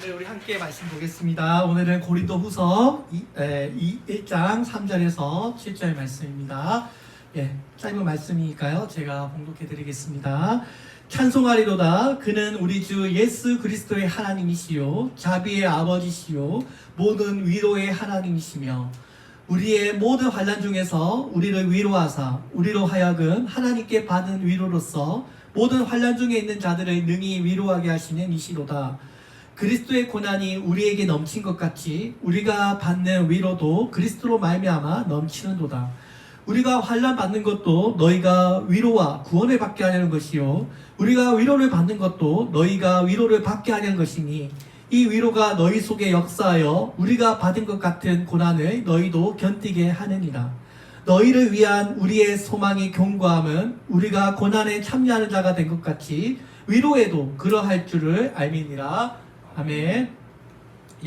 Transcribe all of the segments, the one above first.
오늘 우리 함께 말씀 보겠습니다. 오늘은 고린도후서 1장 3절에서 7절 말씀입니다. 짧은 말씀이니까요. 제가 봉독해 드리겠습니다. 찬송하리로다. 그는 우리 주 예수 그리스도의 하나님이시요 자비의 아버지시요 모든 위로의 하나님이시며 우리의 모든 환난 중에서 우리를 위로하사 우리로 하여금 하나님께 받은 위로로서 모든 환난 중에 있는 자들을 능히 위로하게 하시는 이시로다. 그리스도의 고난이 우리에게 넘친 것 같이 우리가 받는 위로도 그리스도로 말미암아 넘치는도다. 우리가 환난 받는 것도 너희가 위로와 구원을 받게 하려는 것이요 우리가 위로를 받는 것도 너희가 위로를 받게 하려는 것이니 이 위로가 너희 속에 역사하여 우리가 받은 것 같은 고난을 너희도 견디게 하느니라. 너희를 위한 우리의 소망이 견고함은 우리가 고난에 참여하는 자가 된 것 같이 위로에도 그러할 줄을 알미니라. 아멘.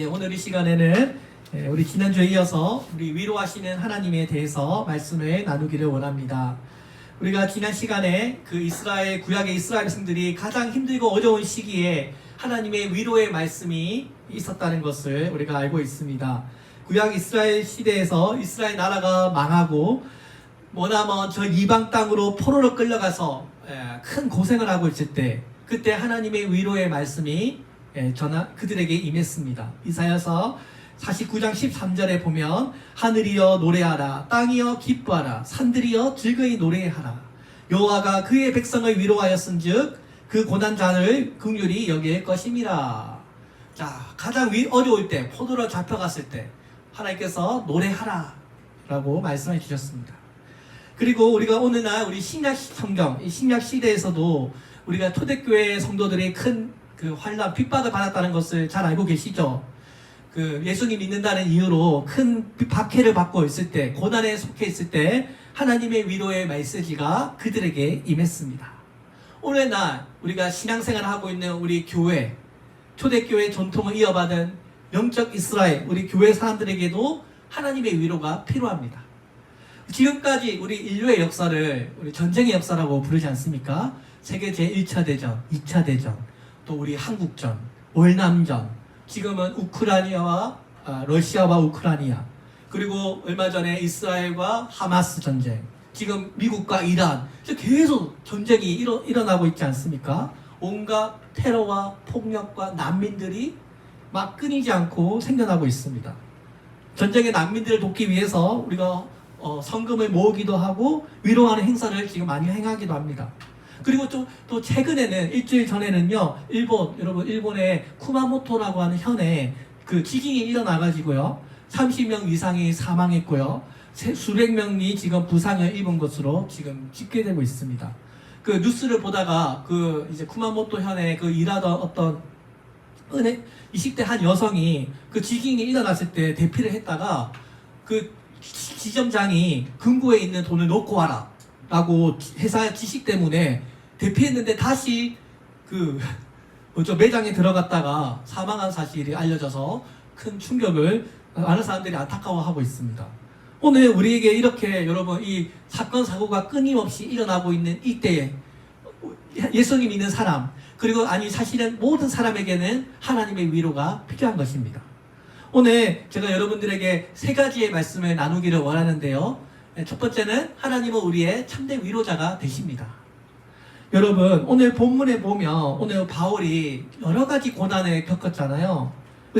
오늘 이 시간에는 우리 지난주에 이어서 우리 위로하시는 하나님에 대해서 말씀을 나누기를 원합니다. 우리가 지난 시간에 그 이스라엘 구약의 이스라엘 백성들이 가장 힘들고 어려운 시기에 하나님의 위로의 말씀이 있었다는 것을 우리가 알고 있습니다. 구약 이스라엘 시대에서 이스라엘 나라가 망하고 머나먼 저 이방 땅으로 포로로 끌려가서 큰 고생을 하고 있을 때 그때 하나님의 위로의 말씀이 그들에게 임했습니다. 이사야서 49장 13절에 보면 하늘이여 노래하라 땅이여 기뻐하라 산들이여 즐거이 노래하라 여호와가 그의 백성을 위로하였은즉 그 고난자를 긍휼히 여길 것임이라. 자, 가장 어려울 때 포로로 잡혀갔을 때 하나님께서 노래하라 라고 말씀해 주셨습니다. 그리고 우리가 오늘날 우리 신약 성경 이 신약 시대에서도 우리가 초대교회 성도들이 큰 그 환난 핍박을 받았다는 것을 잘 알고 계시죠? 그 예수님 믿는다는 이유로 큰 박해를 받고 있을 때 고난에 속해 있을 때 하나님의 위로의 메시지가 그들에게 임했습니다. 오늘날 우리가 신앙생활을 하고 있는 우리 교회 초대교회 전통을 이어받은 영적 이스라엘 우리 교회 사람들에게도 하나님의 위로가 필요합니다. 지금까지 우리 인류의 역사를 우리 전쟁의 역사라고 부르지 않습니까? 세계 제1차 대전, 2차 대전, 또 우리 한국전, 월남전, 지금은 러시아와 우크라이나, 그리고 얼마 전에 이스라엘과 하마스 전쟁, 지금 미국과 이란, 계속 전쟁이 일어나고 있지 않습니까? 온갖 테러와 폭력과 난민들이 막 끊이지 않고 생겨나고 있습니다. 전쟁의 난민들을 돕기 위해서 우리가 성금을 모으기도 하고 위로하는 행사를 지금 많이 행하기도 합니다. 그리고 또 최근에는 일주일 전에는요, 일본의 쿠마모토라고 하는 현에 그 지진이 일어나가지고요, 30명 이상이 사망했고요, 수백 명이 지금 부상을 입은 것으로 지금 집계되고 있습니다. 그 뉴스를 보다가 그 이제 쿠마모토 현에 그 일하던 어떤 20대 한 여성이 그 지진이 일어났을 때 대피를 했다가 그 지점장이 금고에 있는 돈을 놓고 와라 라고 회사 지시 때문에 대피했는데 다시 매장에 들어갔다가 사망한 사실이 알려져서 큰 충격을 많은 사람들이 안타까워하고 있습니다. 오늘 우리에게 이렇게 여러분 이 사건 사고가 끊임없이 일어나고 있는 이때에 예수님 믿는 사람 그리고 사실은 모든 사람에게는 하나님의 위로가 필요한 것입니다. 오늘 제가 여러분들에게 세 가지의 말씀을 나누기를 원하는데요. 첫 번째는 하나님은 우리의 참된 위로자가 되십니다. 여러분 오늘 본문에 보면 오늘 바울이 여러 가지 고난을 겪었잖아요.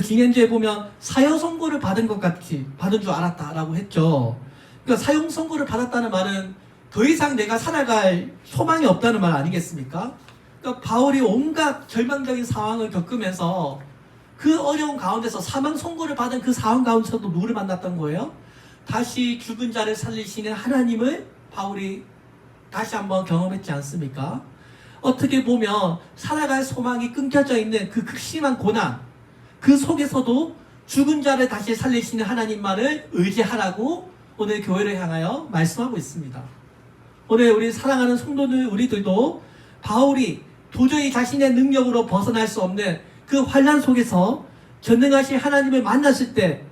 지난주에 보면 사형 선고를 받은 것 같이 받은 줄 알았다라고 했죠. 그러니까 사형 선고를 받았다는 말은 더 이상 내가 살아갈 소망이 없다는 말 아니겠습니까? 그러니까 바울이 온갖 절망적인 상황을 겪으면서 그 어려운 가운데서 사망 선고를 받은 그 상황 가운데서도 누구를 만났던 거예요? 다시 죽은 자를 살리시는 하나님을 바울이 다시 한번 경험했지 않습니까? 어떻게 보면 살아갈 소망이 끊겨져 있는 그 극심한 고난 그 속에서도 죽은 자를 다시 살리시는 하나님만을 의지하라고 오늘 교회를 향하여 말씀하고 있습니다. 오늘 우리 사랑하는 성도들 우리들도 바울이 도저히 자신의 능력으로 벗어날 수 없는 그 환난 속에서 전능하신 하나님을 만났을 때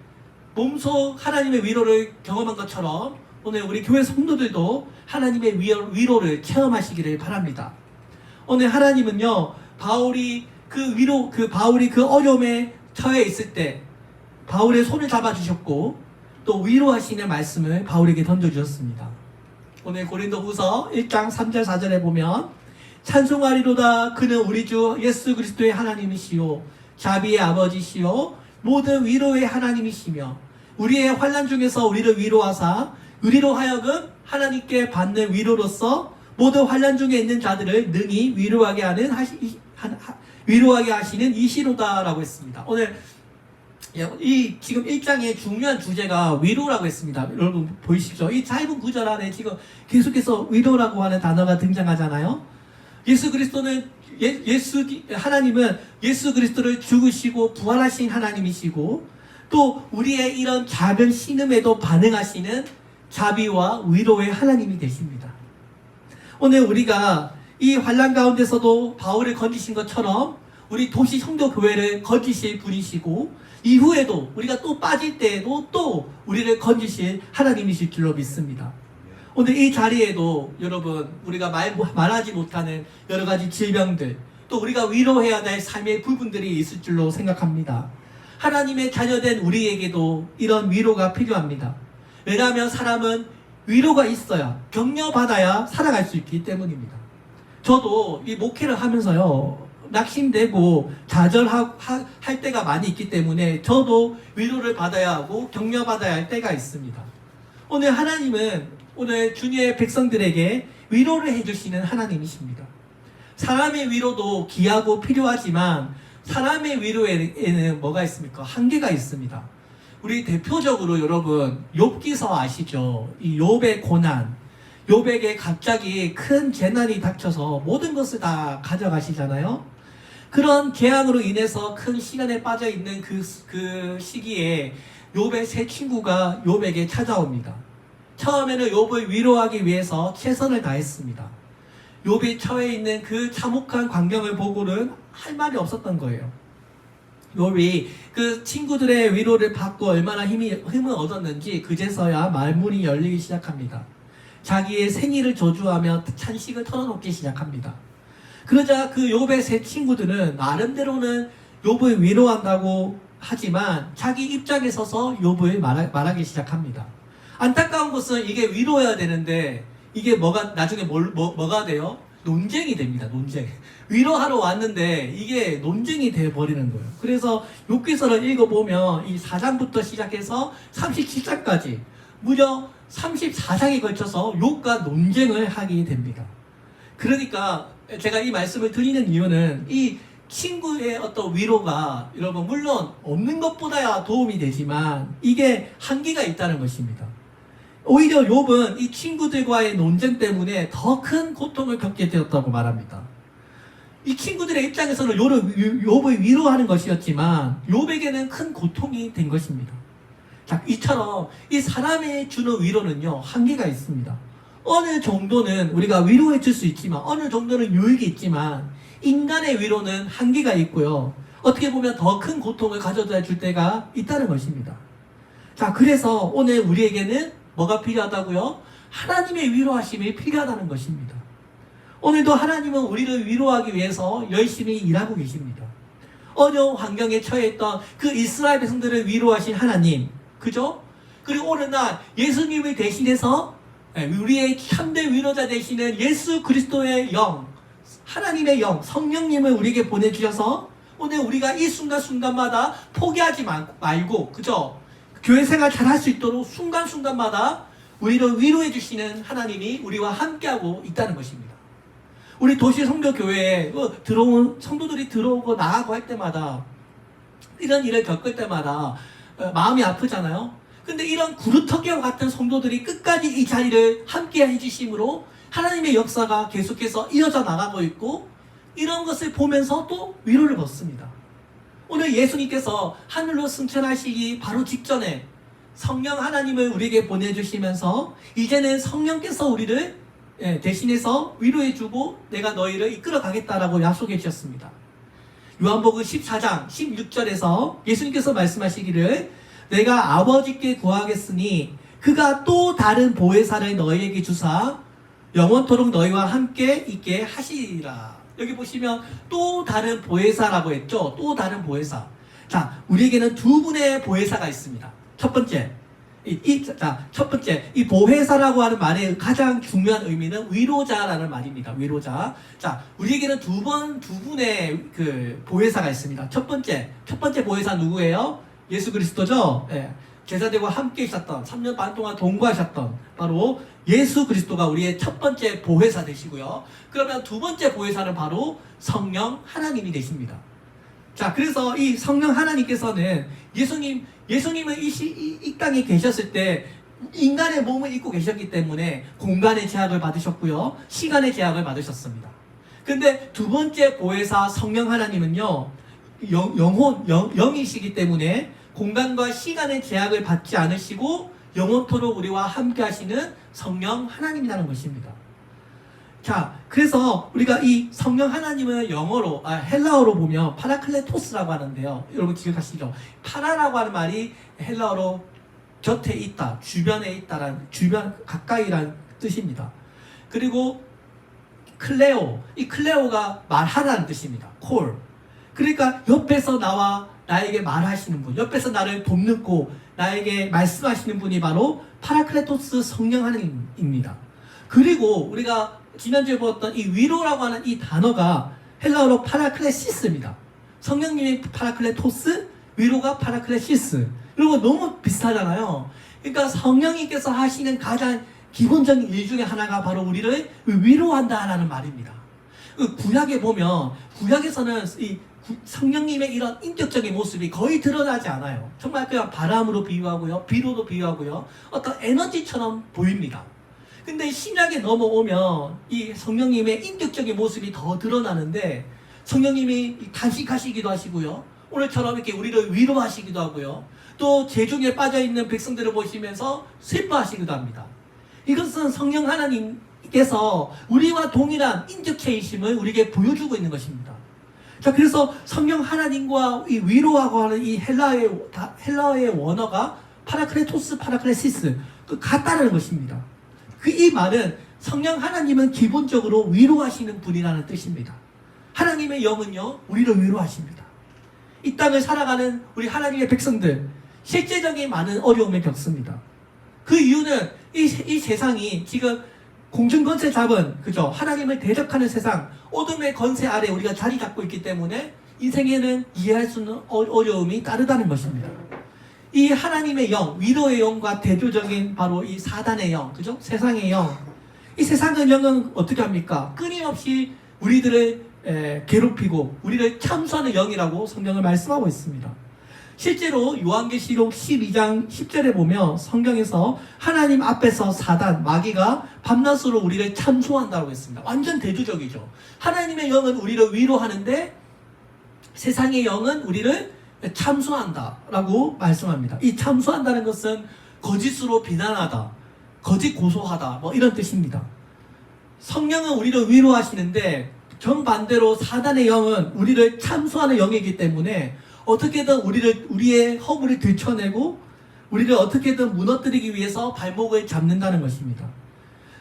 몸소 하나님의 위로를 경험한 것처럼 오늘 우리 교회 성도들도 하나님의 위로를 체험하시기를 바랍니다. 오늘 하나님은요 바울이 그 위로 그 바울이 그 어려움에 처해 있을 때 바울의 손을 잡아주셨고 또 위로하시는 말씀을 바울에게 던져주셨습니다. 오늘 고린도후서 1장 3절 4절에 보면 찬송하리로다 그는 우리 주 예수 그리스도의 하나님이시요 자비의 아버지시요 모든 위로의 하나님이시며 우리의 환난 중에서 우리를 위로하사 우리로 하여금 하나님께 받는 위로로서 모든 환난 중에 있는 자들을 능히 위로하게 하시는 이시로다라고 했습니다. 오늘 이 지금 1장의 중요한 주제가 위로라고 했습니다. 여러분 보이시죠? 이 짧은 구절 안에 지금 계속해서 위로라고 하는 단어가 등장하잖아요. 예수 그리스도는 하나님은 예수 그리스도를 죽으시고 부활하신 하나님이시고 또 우리의 이런 작은 신음에도 반응하시는 자비와 위로의 하나님이 되십니다. 오늘 우리가 이 환난 가운데서도 바울을 건지신 것처럼 우리 도시 성도 교회를 건지실 분이시고 이후에도 우리가 또 빠질 때에도 또 우리를 건지실 하나님이실 줄로 믿습니다. 오늘 이 자리에도 여러분 우리가 말하지 못하는 여러 가지 질병들 또 우리가 위로해야 될 삶의 부분들이 있을 줄로 생각합니다. 하나님의 자녀된 우리에게도 이런 위로가 필요합니다. 왜냐하면 사람은 위로가 있어야 격려받아야 살아갈 수 있기 때문입니다. 저도 이 목회를 하면서요 낙심되고 좌절할 때가 많이 있기 때문에 저도 위로를 받아야 하고 격려받아야 할 때가 있습니다. 오늘 하나님은 오늘 주님의 백성들에게 위로를 해주시는 하나님이십니다. 사람의 위로도 귀하고 필요하지만 사람의 위로에는 뭐가 있습니까? 한계가 있습니다. 우리 대표적으로 여러분 욥기서 아시죠? 이 욥의 고난, 욥에게 갑자기 큰 재난이 닥쳐서 모든 것을 다 가져가시잖아요. 그런 재앙으로 인해서 큰 시간에 빠져 있는 그 시기에 욥의 세 친구가 욥에게 찾아옵니다. 처음에는 욥을 위로하기 위해서 최선을 다했습니다. 욥이 처해 있는 그 참혹한 광경을 보고는 할 말이 없었던 거예요. 욥이 그 친구들의 위로를 받고 얼마나 힘을 얻었는지 그제서야 말문이 열리기 시작합니다. 자기의 생일을 저주하며 찬식을 털어놓기 시작합니다. 그러자 그 욥의 세 친구들은 나름대로는 욥을 위로한다고 하지만 자기 입장에 서서 욥을 말하기 시작합니다. 안타까운 것은 이게 위로해야 되는데 이게 나중에 뭐가 돼요? 논쟁이 됩니다. 논쟁. 위로하러 왔는데 이게 논쟁이 되어버리는 거예요. 그래서 욥기서를 읽어보면 이 4장부터 시작해서 37장까지 무려 34장에 걸쳐서 욥과 논쟁을 하게 됩니다. 그러니까 제가 이 말씀을 드리는 이유는 이 친구의 어떤 위로가 여러분 물론 없는 것보다야 도움이 되지만 이게 한계가 있다는 것입니다. 오히려 욥은 이 친구들과의 논쟁 때문에 더 큰 고통을 겪게 되었다고 말합니다. 이 친구들의 입장에서는 욥을 위로하는 것이었지만 욥에게는 큰 고통이 된 것입니다. 자, 이처럼 이 사람이 주는 위로는요 한계가 있습니다. 어느 정도는 우리가 위로해 줄 수 있지만 어느 정도는 유익이 있지만 인간의 위로는 한계가 있고요. 어떻게 보면 더 큰 고통을 가져다 줄 때가 있다는 것입니다. 자, 그래서 오늘 우리에게는 뭐가 필요하다고요? 하나님의 위로하심이 필요하다는 것입니다. 오늘도 하나님은 우리를 위로하기 위해서 열심히 일하고 계십니다. 어려운 환경에 처해있던 그 이스라엘 백성들을 위로하신 하나님, 그죠? 그리고 오늘날 예수님을 대신해서 우리의 참된 위로자 되시는 예수 그리스도의 영, 하나님의 영, 성령님을 우리에게 보내주셔서 오늘 우리가 이 순간순간마다 포기하지 말고, 그죠? 교회 생활 잘 할 수 있도록 순간순간마다 우리를 위로해 주시는 하나님이 우리와 함께하고 있다는 것입니다. 우리 도시 성교교회에 들어온 성도들이 들어오고 나가고 할 때마다 이런 일을 겪을 때마다 마음이 아프잖아요. 근데 이런 구루터기와 같은 성도들이 끝까지 이 자리를 함께 해주심으로 하나님의 역사가 계속해서 이어져 나가고 있고 이런 것을 보면서 또 위로를 받습니다. 오늘 예수님께서 하늘로 승천하시기 바로 직전에 성령 하나님을 우리에게 보내주시면서 이제는 성령께서 우리를 대신해서 위로해주고 내가 너희를 이끌어 가겠다라고 약속해 주셨습니다. 요한복음 14장 16절에서 예수님께서 말씀하시기를 내가 아버지께 구하겠으니 그가 또 다른 보혜사를 너희에게 주사 영원토록 너희와 함께 있게 하시리라. 여기 보시면 또 다른 보혜사라고 했죠. 또 다른 보혜사. 자, 우리에게는 두 분의 보혜사가 있습니다. 첫 번째, 첫 번째, 이 보혜사라고 하는 말의 가장 중요한 의미는 위로자라는 말입니다. 위로자. 자, 우리에게는 두 분의 그 보혜사가 있습니다. 첫 번째 보혜사 누구예요? 예수 그리스도죠. 예. 제자들과 함께 있었던 3년 반 동안 동거하셨던 바로 예수 그리스도가 우리의 첫 번째 보혜사 되시고요. 그러면 두 번째 보혜사는 바로 성령 하나님이 되십니다. 자, 그래서 이 성령 하나님께서는 예수님은 이 땅에 계셨을 때 인간의 몸을 입고 계셨기 때문에 공간의 제약을 받으셨고요. 시간의 제약을 받으셨습니다. 근데 두 번째 보혜사 성령 하나님은요, 영이시기 때문에 공간과 시간의 제약을 받지 않으시고 영원토록 우리와 함께 하시는 성령 하나님이라는 것입니다. 자, 그래서 우리가 이 성령 하나님을 헬라어로 보면 파라클레토스라고 하는데요. 여러분 기억하시죠? 파라라고 하는 말이 헬라어로 곁에 있다, 주변에 있다라는, 가까이라는 뜻입니다. 그리고 이 클레오가 말하라는 뜻입니다. 콜. 그러니까 옆에서 나에게 말하시는 분, 옆에서 나를 돕고 나에게 말씀하시는 분이 바로 파라클레토스 성령 하나님입니다. 그리고 우리가 지난주에 보았던 이 위로라고 하는 이 단어가 헬라어로 파라클레시스입니다. 성령님이 파라클레토스, 위로가 파라클레시스. 이런 거 너무 비슷하잖아요. 그러니까 성령님께서 하시는 가장 기본적인 일 중에 하나가 바로 우리를 위로한다라는 말입니다. 구약에 보면, 구약에서는 이 성령님의 이런 인격적인 모습이 거의 드러나지 않아요. 정말 그냥 바람으로 비유하고요, 비로도 비유하고요, 어떤 에너지처럼 보입니다. 근데 신약에 넘어오면 이 성령님의 인격적인 모습이 더 드러나는데, 성령님이 간식하시기도 하시고요, 오늘처럼 이렇게 우리를 위로하시기도 하고요, 또 재중에 빠져있는 백성들을 보시면서 슬퍼하시기도 합니다. 이것은 성령 하나님께서 우리와 동일한 인격체이심을 우리에게 보여주고 있는 것입니다. 자, 그래서 성령 하나님과 이 위로하고 하는 이 헬라어의 원어가 파라클레토스, 파라클레시스, 같다는 것입니다. 이 말은 성령 하나님은 기본적으로 위로하시는 분이라는 뜻입니다. 하나님의 영은요, 우리를 위로하십니다. 이 땅을 살아가는 우리 하나님의 백성들, 실제적인 많은 어려움을 겪습니다. 그 이유는 이 세상이 지금 공중권세 잡은, 그죠? 하나님을 대적하는 세상, 어둠의 권세 아래 우리가 자리 잡고 있기 때문에 인생에는 이해할 수 없는 어려움이 따르다는 것입니다. 이 하나님의 영, 위로의 영과 대조적인 바로 이 사단의 영, 그죠? 세상의 영. 이 세상의 영은 어떻게 합니까? 끊임없이 우리들을 괴롭히고 우리를 참수하는 영이라고 성경을 말씀하고 있습니다. 실제로 요한계시록 12장 10절에 보면 성경에서 하나님 앞에서 사단, 마귀가 밤낮으로 우리를 참소한다고 했습니다. 완전 대조적이죠. 하나님의 영은 우리를 위로하는데 세상의 영은 우리를 참소한다라고 말씀합니다. 이 참소한다는 것은 거짓으로 비난하다, 거짓 고소하다, 뭐 이런 뜻입니다. 성령은 우리를 위로하시는데 정반대로 사단의 영은 우리를 참소하는 영이기 때문에 어떻게든 우리의 허물을 들춰내고 우리를 어떻게든 무너뜨리기 위해서 발목을 잡는다는 것입니다.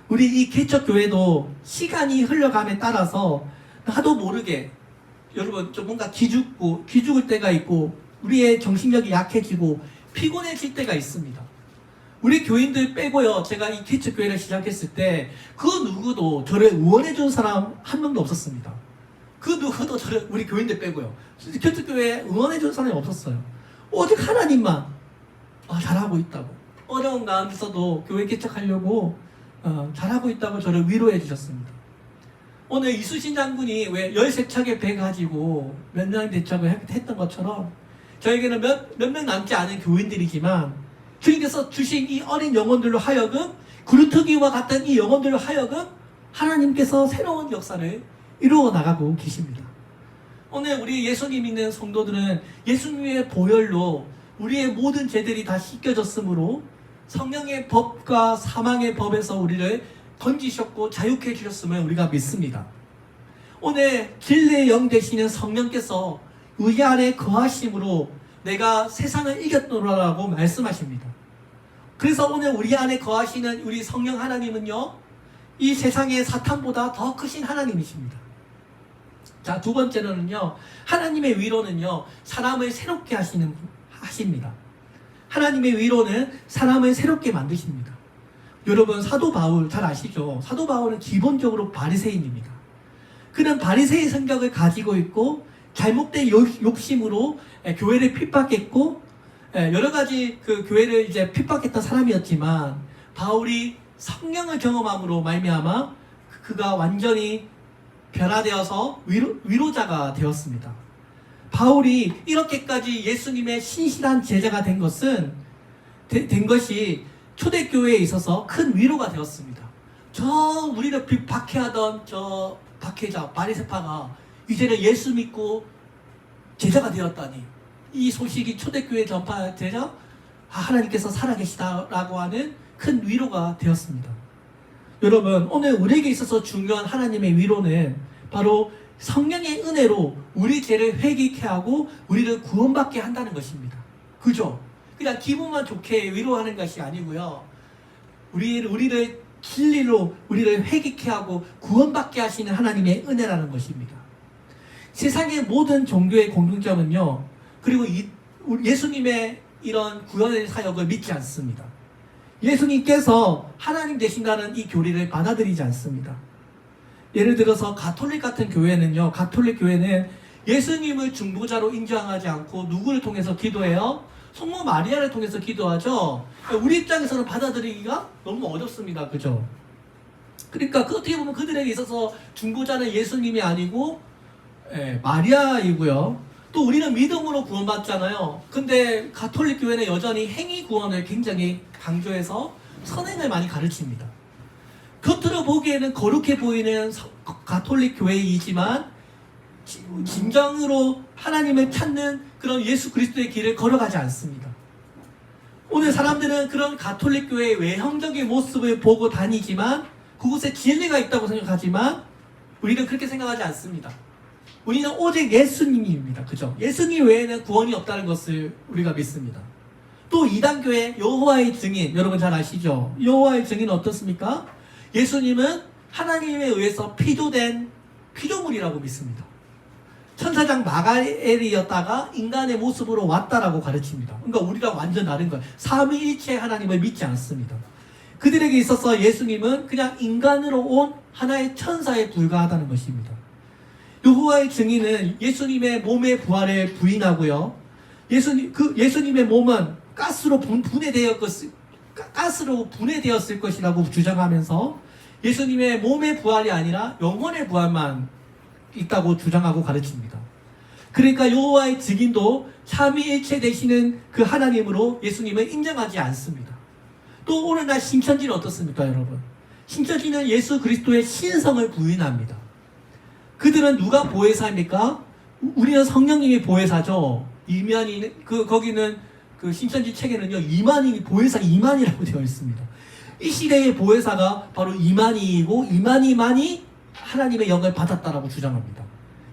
우리 이 개척교회도 시간이 흘러감에 따라서 나도 모르게 여러분 좀 뭔가 기죽을 때가 있고 우리의 정신력이 약해지고 피곤해질 때가 있습니다. 우리 교인들 빼고요, 제가 이 개척교회를 시작했을 때 그 누구도 저를 응원해준 사람 한 명도 없었습니다. 그 누구도 저를, 우리 교인들 빼고요, 개척교회에 응원해준 사람이 없었어요. 오직 하나님만 잘하고 있다고, 어려운 가운데서도 교회 개척하려고 잘하고 있다고 저를 위로해 주셨습니다. 오늘 이수신 장군이 왜 13척의 배 가지고 몇 년 대척을 했던 것처럼 저에게는 몇 명 남지 않은 교인들이지만 주님께서 주신 이 어린 영혼들로 하여금, 구루터기와 같은 이 영혼들로 하여금 하나님께서 새로운 역사를 이루어 나가고 계십니다. 오늘 우리 예수님 믿는 성도들은 예수님의 보혈로 우리의 모든 죄들이 다 씻겨졌으므로 성령의 법과 사망의 법에서 우리를 건지셨고 자유케 해주셨음을 우리가 믿습니다. 오늘 진리의 영 되시는 성령께서 우리 안에 거하심으로 내가 세상을 이겼노라라고 말씀하십니다. 그래서 오늘 우리 안에 거하시는 우리 성령 하나님은요, 이 세상의 사탄보다 더 크신 하나님이십니다. 자, 두 번째로는요, 하나님의 위로는요, 사람을 새롭게 하십니다. 하나님의 위로는 사람을 새롭게 만드십니다. 여러분, 사도 바울 잘 아시죠? 사도 바울은 기본적으로 바리새인입니다. 그는 바리새의 성격을 가지고 있고 잘못된 욕심으로 교회를 핍박했고 여러 가지 그 교회를 이제 핍박했던 사람이었지만, 바울이 성령을 경험함으로 말미암아 그가 완전히 변화되어서 위로자가 되었습니다. 바울이 이렇게까지 예수님의 신실한 제자가 된 것이 초대교회에 있어서 큰 위로가 되었습니다. 저 우리를 박해하던 저 박해자 바리새파가 이제는 예수 믿고 제자가 되었다니, 이 소식이 초대교회 전파되자 하나님께서 살아계시다라고 하는 큰 위로가 되었습니다. 여러분, 오늘 우리에게 있어서 중요한 하나님의 위로는 바로 성령의 은혜로 우리 죄를 회개케 하고 우리를 구원받게 한다는 것입니다. 그죠? 그냥 기분만 좋게 위로하는 것이 아니고요, 우리를 진리로 우리를 회개케 하고 구원받게 하시는 하나님의 은혜라는 것입니다. 세상의 모든 종교의 공통점은요, 그리고 예수님의 이런 구원의 사역을 믿지 않습니다. 예수님께서 하나님 되신다는 이 교리를 받아들이지 않습니다. 예를 들어서 가톨릭 같은 교회는요, 가톨릭 교회는 예수님을 중보자로 인정하지 않고 누구를 통해서 기도해요? 성모 마리아를 통해서 기도하죠. 우리 입장에서는 받아들이기가 너무 어렵습니다. 그죠? 그러니까 어떻게 보면 그들에게 있어서 중보자는 예수님이 아니고 마리아이고요. 또 우리는 믿음으로 구원받잖아요. 근데 가톨릭 교회는 여전히 행위 구원을 굉장히 강조해서 선행을 많이 가르칩니다. 겉으로 보기에는 거룩해 보이는 가톨릭 교회이지만 진정으로 하나님을 찾는 그런 예수 그리스도의 길을 걸어가지 않습니다. 오늘 사람들은 그런 가톨릭 교회의 외형적인 모습을 보고 다니지만 그곳에 진리가 있다고 생각하지만 우리는 그렇게 생각하지 않습니다. 우리는 오직 예수님입니다. 그죠? 예수님 외에는 구원이 없다는 것을 우리가 믿습니다. 또 이단교회 여호와의 증인, 여러분 잘 아시죠? 여호와의 증인은 어떻습니까? 예수님은 하나님에 의해서 피조된 피조물이라고 믿습니다. 천사장 마가엘이었다가 인간의 모습으로 왔다라고 가르칩니다. 그러니까 우리랑 완전 다른 거예요. 삼위일체 하나님을 믿지 않습니다. 그들에게 있어서 예수님은 그냥 인간으로 온 하나의 천사에 불과하다는 것입니다. 여호와의 증인은 예수님의 몸의 부활을 부인하고요, 예수님의 몸은 가스로 분해되었을 것이라고 주장하면서 예수님의 몸의 부활이 아니라 영혼의 부활만 있다고 주장하고 가르칩니다. 그러니까 여호와의 증인도 삼위일체 되시는 그 하나님으로 예수님을 인정하지 않습니다. 또 오늘날 신천지는 어떻습니까, 여러분? 신천지는 예수 그리스도의 신성을 부인합니다. 그들은 누가 보혜사입니까? 우리는 성령님이 보혜사죠. 거기는 그 신천지 책에는요, 보혜사 이만희라고 되어 있습니다. 이 시대의 보혜사가 바로 이만희이고, 이만희만이 하나님의 영을 받았다라고 주장합니다.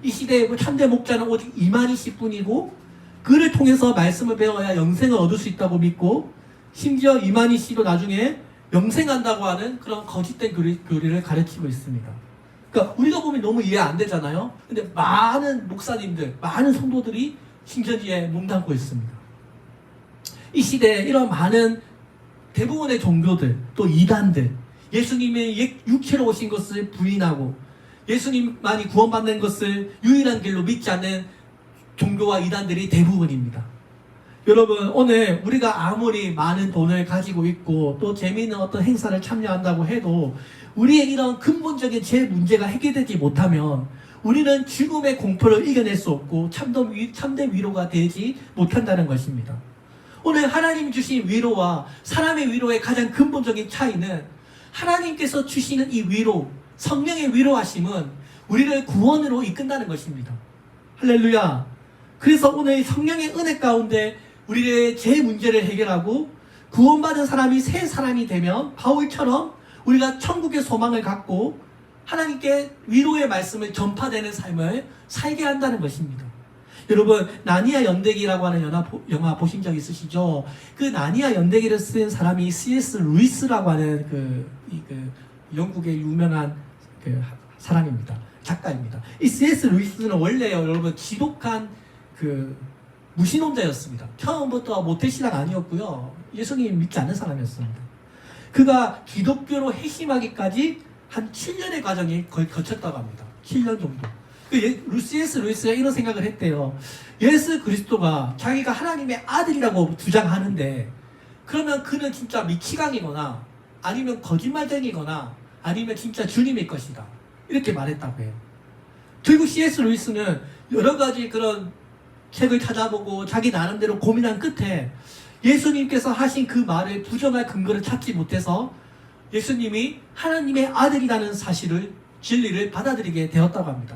이 시대의 참대 목자는 오직 이만희 씨뿐이고, 그를 통해서 말씀을 배워야 영생을 얻을 수 있다고 믿고, 심지어 이만희 씨도 나중에 영생한다고 하는 그런 거짓된 교리를 가르치고 있습니다. 그러니까 우리가 보면 너무 이해 안 되잖아요. 근데 많은 목사님들, 많은 성도들이 신천지에 몸담고 있습니다. 이 시대에 이런 많은 대부분의 종교들, 또 이단들, 예수님의 육체로 오신 것을 부인하고 예수님만이 구원받는 것을 유일한 길로 믿지 않는 종교와 이단들이 대부분입니다. 여러분, 오늘 우리가 아무리 많은 돈을 가지고 있고 또 재미있는 어떤 행사를 참여한다고 해도 우리의 이런 근본적인 제 문제가 해결되지 못하면 우리는 죽음의 공포를 이겨낼 수 없고 참된 위로가 되지 못한다는 것입니다. 오늘 하나님 주신 위로와 사람의 위로의 가장 근본적인 차이는, 하나님께서 주시는 이 위로, 성령의 위로하심은 우리를 구원으로 이끈다는 것입니다. 할렐루야. 그래서 오늘 성령의 은혜 가운데 우리의 제 문제를 해결하고 구원받은 사람이 새 사람이 되면 바울처럼 우리가 천국의 소망을 갖고 하나님께 위로의 말씀을 전파되는 삶을 살게 한다는 것입니다. 여러분, 나니아 연대기라고 하는 영화 보신 적 있으시죠? 그 나니아 연대기를 쓴 사람이 C.S. 루이스라고 하는 영국의 유명한 사람입니다. 작가입니다. 이 C.S. 루이스는 원래요, 여러분 지독한 그 무신론자였습니다. 처음부터 모태신앙 아니었고요. 예수님 믿지 않는 사람이었습니다. 그가 기독교로 회심하기까지 한 7년의 과정이 거쳤다고 합니다. 7년 정도. C.S. 루이스가 이런 생각을 했대요. 예수 그리스도가 자기가 하나님의 아들이라고 주장하는데 그러면 그는 진짜 미치광이거나 아니면 거짓말쟁이거나 아니면 진짜 주님일 것이다. 이렇게 말했다고 해요. 결국 C.S. 루이스는 여러 가지 그런 책을 찾아보고 자기 나름대로 고민한 끝에 예수님께서 하신 그 말을 부정할 근거를 찾지 못해서 예수님이 하나님의 아들이라는 사실을, 진리를 받아들이게 되었다고 합니다.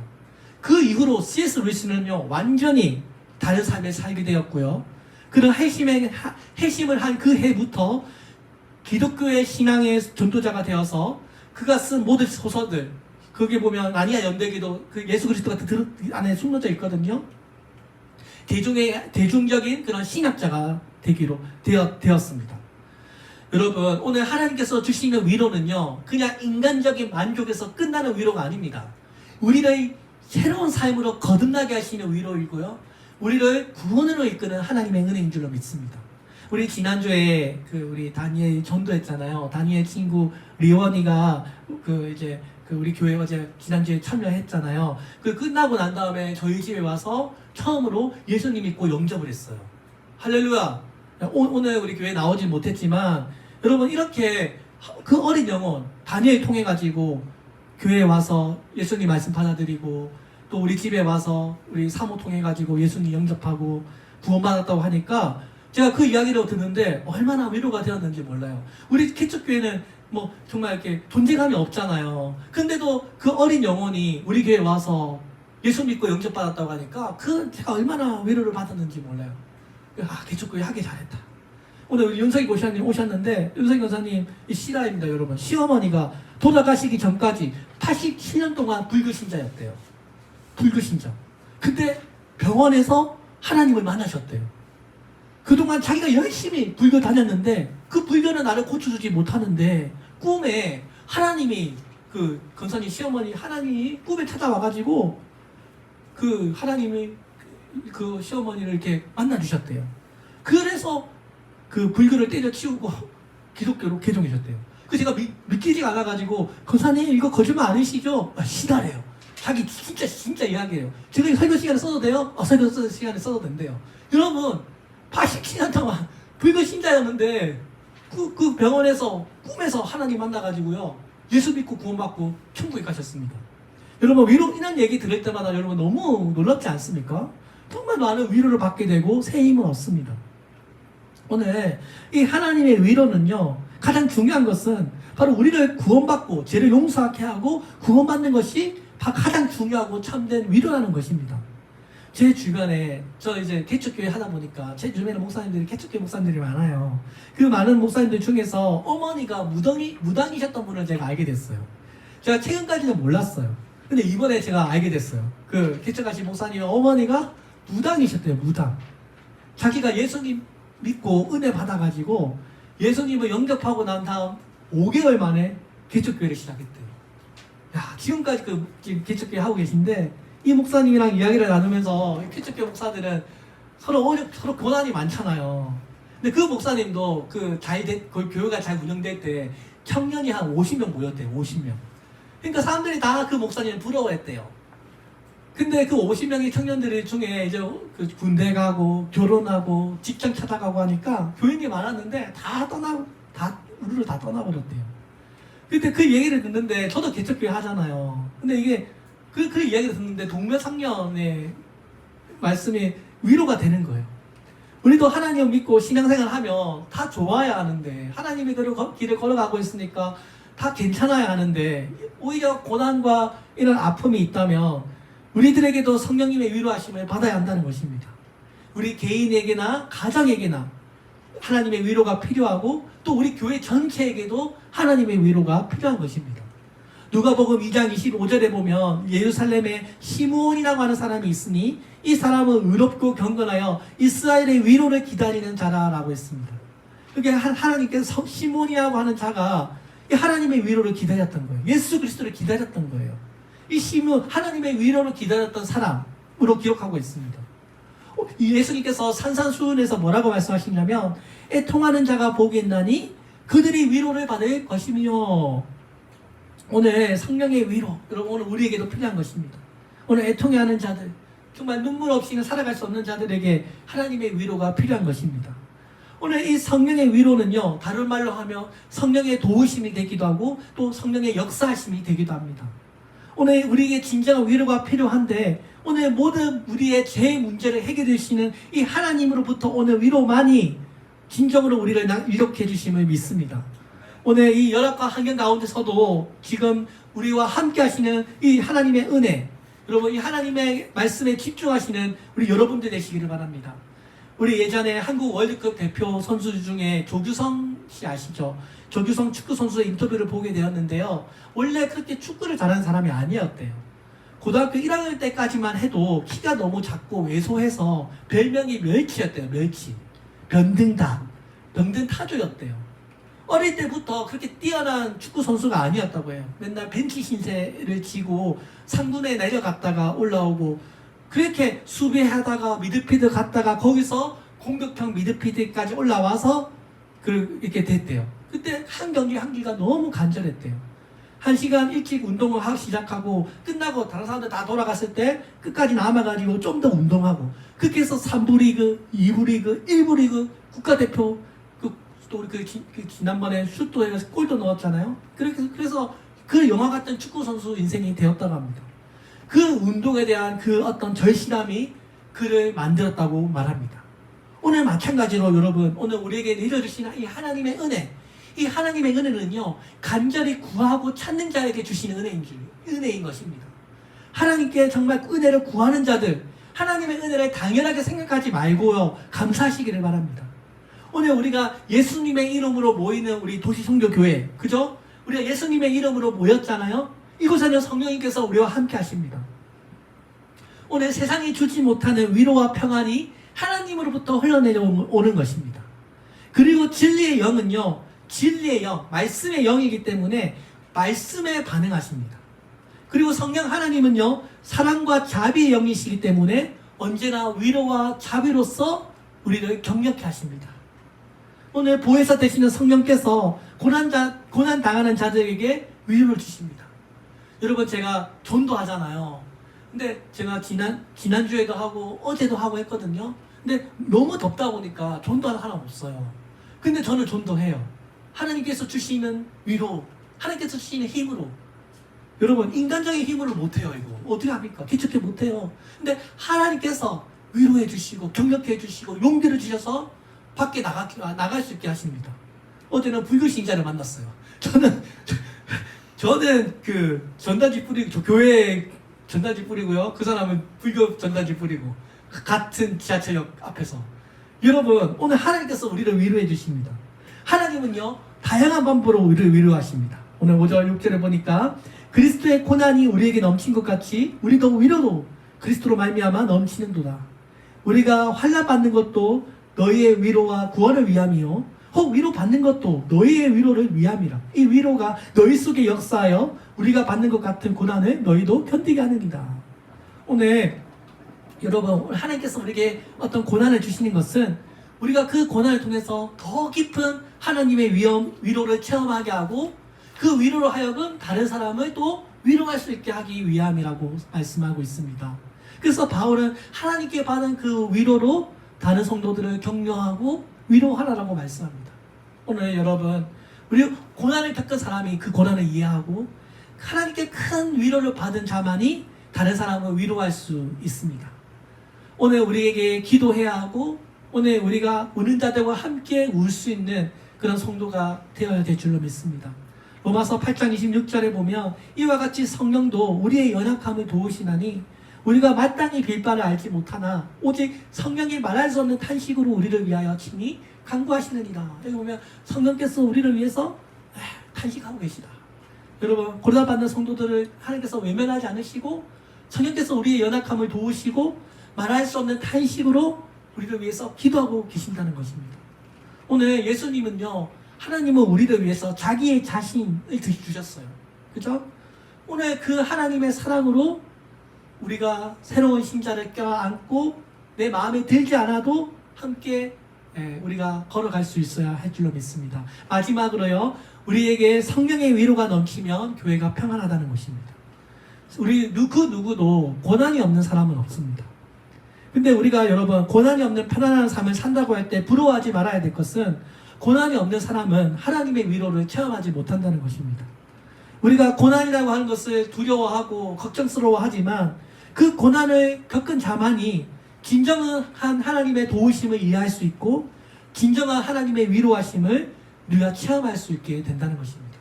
그 이후로 C.S. 루이스는요, 완전히 다른 삶을 살게 되었고요. 그런 회심을 한 그 해부터 기독교의 신앙의 전도자가 되어서 그가 쓴 모든 소설들, 거기에 보면 나니아 연대기도 그 예수 그리스도 같은 안에 숨겨져 있거든요. 대중적인 그런 신학자가 되기로 되었습니다. 여러분, 오늘 하나님께서 주시는 위로는요, 그냥 인간적인 만족에서 끝나는 위로가 아닙니다. 우리를 새로운 삶으로 거듭나게 하시는 위로이고요, 우리를 구원으로 이끄는 하나님의 은혜인 줄로 믿습니다. 우리 지난주에 우리 다니엘 전도했잖아요. 다니엘 친구 리원이가 우리 교회 어제 지난주에 참여했잖아요. 그 끝나고 난 다음에 저희 집에 와서 처음으로 예수님 믿고 영접을 했어요. 할렐루야. 오늘 우리 교회에 나오진 못했지만 여러분, 이렇게 그 어린 영혼 다니엘 통해 가지고 교회에 와서 예수님 말씀 받아들이고 또 우리 집에 와서 우리 사모 통해 가지고 예수님 영접하고 구원받았다고 하니까 제가 그 이야기를 듣는데 얼마나 위로가 되었는지 몰라요. 우리 개척교회는 뭐 정말 이렇게 존재감이 없잖아요. 근데도 그 어린 영혼이 우리 교회에 와서 예수 믿고 영접받았다고 하니까 제가 얼마나 위로를 받았는지 몰라요. 개척교회 하기 잘했다. 오늘 우리 윤석이 고시아님 오셨는데, 윤석이 권사님 실화입니다, 여러분. 시어머니가 돌아가시기 전까지 87년 동안 불교신자였대요. 불교신자. 근데 병원에서 하나님을 만나셨대요. 그동안 자기가 열심히 불교 다녔는데 그 불교는 나를 고쳐주지 못하는데 꿈에 하나님이, 그 권사님 시어머니 하나님이 꿈에 찾아와가지고 그 하나님이 그 시어머니를 이렇게 만나주셨대요. 그래서 그 불교를 때려치우고 기독교로 개종하셨대요. 그 제가 믿기지가 않아가지고, 권사님 이거 거짓말 아니시죠? 신하래요. 자기 진짜 이야기해요. 제가 이 설교 시간에 써도 돼요? 설교 시간에 써도 된대요. 여러분, 87년 동안 불교 신자였는데 그 병원에서 꿈에서 하나님 만나가지고요, 예수 믿고 구원받고 천국에 가셨습니다. 여러분, 이런 얘기 들을 때마다 여러분 너무 놀랍지 않습니까? 정말 많은 위로를 받게 되고 새 힘을 얻습니다. 오늘 이 하나님의 위로는요, 가장 중요한 것은 바로 우리를 구원받고 죄를 용서하게 하고 구원받는 것이 가장 중요하고 참된 위로라는 것입니다. 제 주변에, 저 이제 개척교회 하다 보니까 제 주변에 목사님들이, 개척교회 목사님들이 많아요. 그 많은 목사님들 중에서 어머니가 무당이셨던 분을 제가 알게 됐어요. 제가 최근까지는 몰랐어요. 근데 이번에 제가 알게 됐어요. 그 개척하신 목사님의 어머니가 무당이셨대요. 무당. 자기가 예수님 믿고 은혜 받아가지고 예수님을 영접하고 난 다음 5개월 만에 개척교회를 시작했대요. 지금까지 지금 개척교회 하고 계신데, 이 목사님이랑 이야기를 나누면서 개척교회 목사들은 서로 고난이 많잖아요. 근데 그 목사님도 그 교회가 잘 운영될 때 청년이 한 50명 모였대요. 50명. 그러니까 사람들이 다 그 목사님을 부러워했대요. 근데 그 50명의 청년들 중에 이제 그 군대 가고 결혼하고 직장 찾아가고 하니까 교인이 많았는데 우르르 다 떠나버렸대요. 근데 그 얘기를 듣는데, 저도 개척교회 하잖아요. 근데 이게 그 이야기를 듣는데 동묘상련의 말씀이 위로가 되는 거예요. 우리도 하나님 믿고 신앙생활 하면 다 좋아야 하는데, 하나님의 길을 걸어가고 있으니까 다 괜찮아야 하는데, 오히려 고난과 이런 아픔이 있다면 우리들에게도 성령님의 위로하심을 받아야 한다는 것입니다. 우리 개인에게나 가정에게나 하나님의 위로가 필요하고, 또 우리 교회 전체에게도 하나님의 위로가 필요한 것입니다. 누가복음 2장 25절에 보면 예루살렘에 시므온이라고 하는 사람이 있으니 이 사람은 의롭고 경건하여 이스라엘의 위로를 기다리는 자라라고 했습니다. 그게 하나님께서 시므온이라고 하는 자가 하나님의 위로를 기다렸던 거예요. 예수 그리스도를 기다렸던 거예요. 이 시몬 하나님의 위로를 기다렸던 사람으로 기록하고 있습니다. 이 예수님께서 산산수훈에서 뭐라고 말씀하시냐면 애통하는 자가 복이 있나니 그들이 위로를 받을 것이며, 오늘 성령의 위로, 여러분 오늘 우리에게도 필요한 것입니다. 오늘 애통해하는 자들, 정말 눈물 없이는 살아갈 수 없는 자들에게 하나님의 위로가 필요한 것입니다. 오늘 이 성령의 위로는요, 다른 말로 하면 성령의 도우심이 되기도 하고 또 성령의 역사하심이 되기도 합니다. 오늘 우리에게 진정한 위로가 필요한데, 오늘 모든 우리의 죄의 문제를 해결해 주시는 이 하나님으로부터 오늘 위로만이 진정으로 우리를 이롭게 해주심을 믿습니다. 오늘 이 열악과 환경 가운데서도 지금 우리와 함께 하시는 이 하나님의 은혜, 여러분 이 하나님의 말씀에 집중하시는 우리 여러분들 되시기를 바랍니다. 우리 예전에 한국 월드컵 대표 선수 중에 조규성 씨 아시죠? 조규성 축구 선수의 인터뷰를 보게 되었는데요. 원래 그렇게 축구를 잘하는 사람이 아니었대요. 고등학교 1학년 때까지만 해도 키가 너무 작고 왜소해서 별명이 멸치였대요. 멸치. 병든타조였대요. 어릴 때부터 그렇게 뛰어난 축구 선수가 아니었다고 해요. 맨날 벤치 신세를 지고 상군에 내려갔다가 올라오고, 그렇게 수비하다가 미드필드 갔다가 거기서 공격형 미드필드까지 올라와서 이렇게 됐대요. 그때 한 경기 한 경기가 너무 간절했대요. 1시간 일찍 운동을 하기 시작하고 끝나고 다른 사람들 다 돌아갔을 때 끝까지 남아가지고 좀 더 운동하고, 그렇게 해서 3부 리그, 2부 리그, 1부 리그 국가대표, 또 지난번에 슛도 해서 골도 넣었잖아요. 그래서 그 영화 같은 축구 선수 인생이 되었다고 합니다. 그 운동에 대한 그 어떤 절실함이 그를 만들었다고 말합니다. 오늘 마찬가지로 여러분, 오늘 우리에게 내려주시는 이 하나님의 은혜, 이 하나님의 은혜는요, 간절히 구하고 찾는 자에게 주시는 은혜인 것입니다. 하나님께 정말 은혜를 구하는 자들, 하나님의 은혜를 당연하게 생각하지 말고요, 감사하시기를 바랍니다. 오늘 우리가 예수님의 이름으로 모이는 우리 도시성교교회, 그죠? 우리가 예수님의 이름으로 모였잖아요. 이곳에는 성령님께서 우리와 함께 하십니다. 오늘 세상이 주지 못하는 위로와 평안이 하나님으로부터 흘러내려오는 것입니다. 그리고 진리의 영은요, 진리의 영, 말씀의 영이기 때문에 말씀에 반응하십니다. 그리고 성령 하나님은요, 사랑과 자비의 영이시기 때문에 언제나 위로와 자비로서 우리를 격려케 하십니다. 오늘 보혜사 되시는 성령께서 고난 당하는 자들에게 위로를 주십니다. 여러분, 제가 전도하잖아요. 근데 제가 지난주에도 하고 어제도 하고 했거든요. 근데 너무 덥다 보니까 전도하는 사람 없어요. 근데 저는 전도해요. 하나님께서 주시는 위로, 하나님께서 주시는 힘으로. 여러분, 인간적인 힘으로 못해요. 이거 어떻게 합니까? 기특해 못해요. 근데 하나님께서 위로해 주시고 격려해 주시고 용기를 주셔서 밖에 나갈 수 있게 하십니다. 어제는 불교 신자를 만났어요. 저는 그 전단지 뿌리고, 저 교회 전단지 뿌리고요. 그 사람은 불교 전단지 뿌리고, 같은 지하철역 앞에서. 여러분, 오늘 하나님께서 우리를 위로해 주십니다. 하나님은요, 다양한 방법으로 우리를 위로하십니다. 오늘 5절 6절에 보니까 그리스도의 고난이 우리에게 넘친 것 같이 우리도 위로도 그리스도로 말미암아 넘치는도다. 우리가 환난 받는 것도 너희의 위로와 구원을 위함이요, 혹 위로받는 것도 너희의 위로를 위함이라. 이 위로가 너희 속에 역사하여 우리가 받는 것 같은 고난을 너희도 견디게 하느니라. 오늘 여러분, 하나님께서 우리에게 어떤 고난을 주시는 것은 우리가 그 고난을 통해서 더 깊은 하나님의 위로를 체험하게 하고, 그 위로로 하여금 다른 사람을 또 위로할 수 있게 하기 위함이라고 말씀하고 있습니다. 그래서 바울은 하나님께 받은 그 위로로 다른 성도들을 격려하고 위로하라라고 말씀합니다. 오늘 여러분, 우리 고난을 겪은 사람이 그 고난을 이해하고 하나님께 큰 위로를 받은 자만이 다른 사람을 위로할 수 있습니다. 오늘 우리에게 기도해야 하고, 오늘 우리가 우는 자들과 함께 울 수 있는 그런 성도가 되어야 될 줄로 믿습니다. 로마서 8장 26절에 보면 이와 같이 성령도 우리의 연약함을 도우시나니 우리가 마땅히 빌 바를 알지 못하나 오직 성령이 말할 수 없는 탄식으로 우리를 위하여 친히 간구하시느니라. 여기 보면 성령께서 우리를 위해서 탄식하고 계시다. 여러분, 고난받는 성도들을 하나님께서 외면하지 않으시고 성령께서 우리의 연약함을 도우시고 말할 수 없는 탄식으로 우리를 위해서 기도하고 계신다는 것입니다. 오늘 예수님은요, 하나님은 우리를 위해서 자기의 자신을 주셨어요. 그죠? 오늘 그 하나님의 사랑으로 우리가 새로운 신자를 껴안고 내 마음에 들지 않아도 함께 우리가 걸어갈 수 있어야 할 줄로 믿습니다. 마지막으로요, 우리에게 성령의 위로가 넘치면 교회가 평안하다는 것입니다. 우리 누구도 고난이 없는 사람은 없습니다. 근데 우리가 여러분 고난이 없는 편안한 삶을 산다고 할 때 부러워하지 말아야 될 것은 고난이 없는 사람은 하나님의 위로를 체험하지 못한다는 것입니다. 우리가 고난이라고 하는 것을 두려워하고 걱정스러워하지만 그 고난을 겪은 자만이 진정한 하나님의 도우심을 이해할 수 있고 진정한 하나님의 위로하심을 우리가 체험할 수 있게 된다는 것입니다.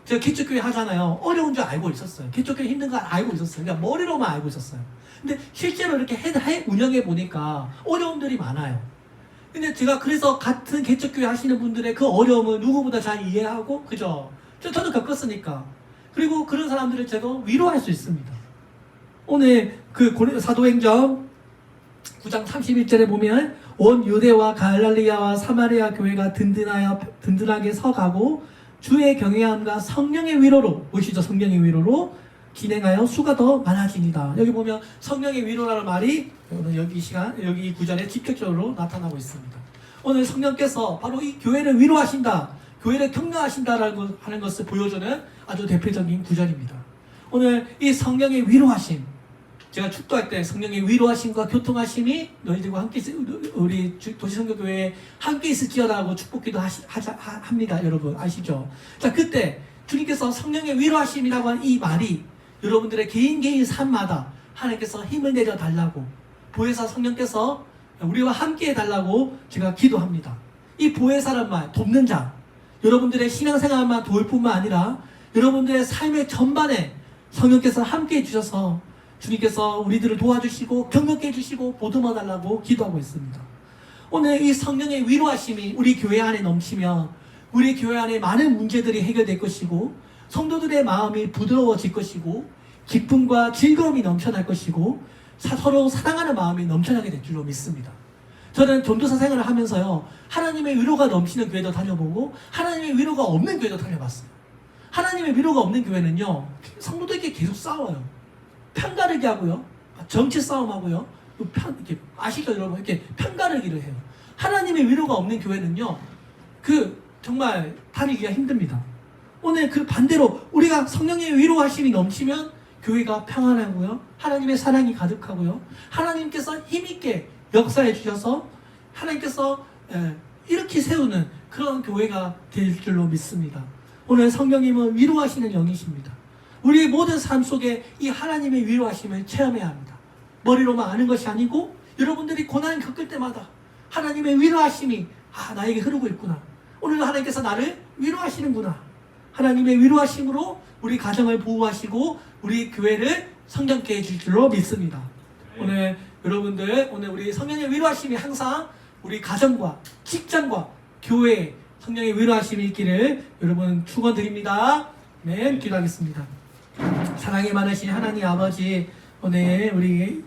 제가 개척교회 하잖아요. 어려운 줄 알고 있었어요. 개척교회 힘든 걸 알고 있었어요. 그냥 머리로만 알고 있었어요. 근데 실제로 이렇게 운영해 보니까 어려움들이 많아요. 근데 제가 그래서 같은 개척교회 하시는 분들의 그 어려움을 누구보다 잘 이해하고, 그죠? 저도 겪었으니까. 그리고 그런 사람들을 제가 위로할 수 있습니다. 오늘 그 사도행전 9장 31절에 보면 온 유대와 갈릴리아와 사마리아 교회가 든든하게 서가고 주의 경외함과 성령의 위로로, 보시죠, 성령의 위로로 진행하여 수가 더 많아지니다. 여기 보면 성령의 위로라는 말이 오늘 여기 구절에 직접적으로 나타나고 있습니다. 오늘 성령께서 바로 이 교회를 위로하신다, 교회를 격려하신다라고 하는 것을 보여주는 아주 대표적인 구절입니다. 오늘 이 성령의 위로하심, 제가 축도할 때 성령의 위로하심과 교통하심이 너희들과 함께 우리 도시성교교회에 함께 있을지어다라고 축복기도 합니다. 여러분 아시죠? 자, 그때 주님께서 성령의 위로하심이라고 하는 이 말이 여러분들의 개인 삶마다 하나님께서 힘을 내려 달라고, 보혜사 성령께서 우리와 함께 해달라고 제가 기도합니다. 이 보혜사란 말, 돕는 자, 여러분들의 신앙생활만 도울 뿐만 아니라 여러분들의 삶의 전반에 성령께서 함께 해주셔서 주님께서 우리들을 도와주시고 격려해 주시고 보듬어 달라고 기도하고 있습니다. 오늘 이 성령의 위로하심이 우리 교회 안에 넘치면 우리 교회 안에 많은 문제들이 해결될 것이고 성도들의 마음이 부드러워질 것이고 기쁨과 즐거움이 넘쳐날 것이고 서로 사랑하는 마음이 넘쳐나게 될 줄로 믿습니다. 저는 전도사 생활을 하면서요, 하나님의 위로가 넘치는 교회도 다녀보고 하나님의 위로가 없는 교회도 다녀봤어요. 하나님의 위로가 없는 교회는요, 성도들끼리 계속 싸워요. 편가르기 하고요, 정치 싸움하고요, 이렇게 아시죠 여러분? 이렇게 편가르기를 해요. 하나님의 위로가 없는 교회는요, 정말 다니기가 힘듭니다. 오늘 그 반대로 우리가 성령의 위로하심이 넘치면 교회가 평안하고요, 하나님의 사랑이 가득하고요, 하나님께서 힘있게 역사해 주셔서 하나님께서 이렇게 세우는 그런 교회가 될 줄로 믿습니다. 오늘 성령님은 위로하시는 영이십니다. 우리의 모든 삶 속에 이 하나님의 위로하심을 체험해야 합니다. 머리로만 아는 것이 아니고 여러분들이 고난을 겪을 때마다 하나님의 위로하심이 나에게 흐르고 있구나, 오늘도 하나님께서 나를 위로하시는구나, 하나님의 위로하심으로 우리 가정을 보호하시고 우리 교회를 성장케 해줄 줄로 믿습니다. 오늘 여러분들, 오늘 우리 성령의 위로하심이 항상 우리 가정과 직장과 교회에 성령의 위로하심이 있기를 여러분 축원드립니다. 네, 기도하겠습니다. 사랑이 많으신 하나님 아버지, 오늘 우리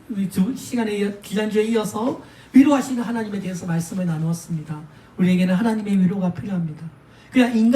시간에 지난주에 이어서 위로하시는 하나님에 대해서 말씀을 나누었습니다. 우리에게는 하나님의 위로가 필요합니다. 그냥 인간